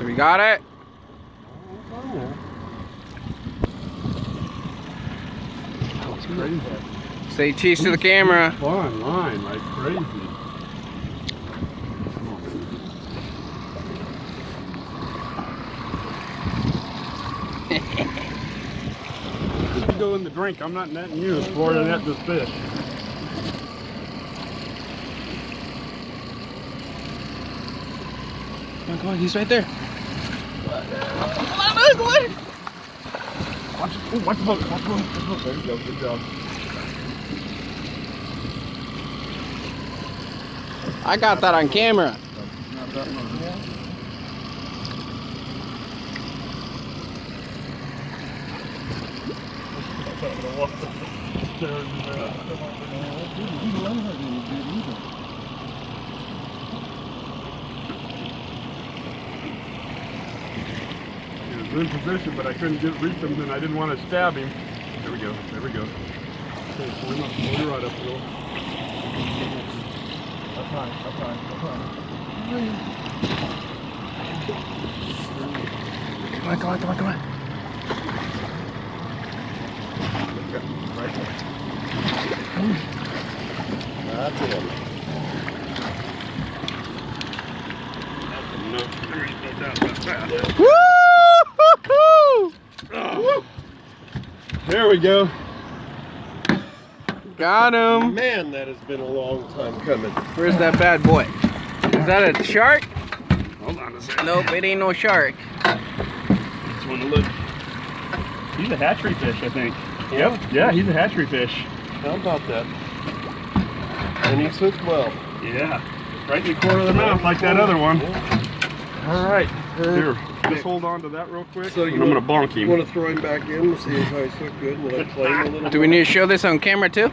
We got it. That was crazy. Say cheese to the camera. Fun line like crazy. You go in the drink. I'm not netting you. It's Florida net this fish. Come on, he's right there. Come on. Watch the boat. Watch the boat. There you go. Good job. I got that on camera. Not that much. He was in position, but I couldn't reach him, and I didn't want to stab him. There we go. There we go. Okay, pull him up. Pull your rod up, Will. Up high. Up high. Up high. Come on. Right there. That's it. No, there ain't no doubt about that. Woo! There we go. Got him. Man, that has been a long time coming. Where's that bad boy? Is that a shark? Hold on a second. Nope, it ain't no shark. Just want to look. He's a hatchery fish, I think. Yep. Yeah, he's a hatchery fish. How about that? And he swims well. Yeah. Right in the corner of the mouth, like that other one. All right. Here, just hold on to that real quick. So and I'm gonna bonk You him. want to throw him back in and see how he swim good and let him play a little Do we need to show this on camera too?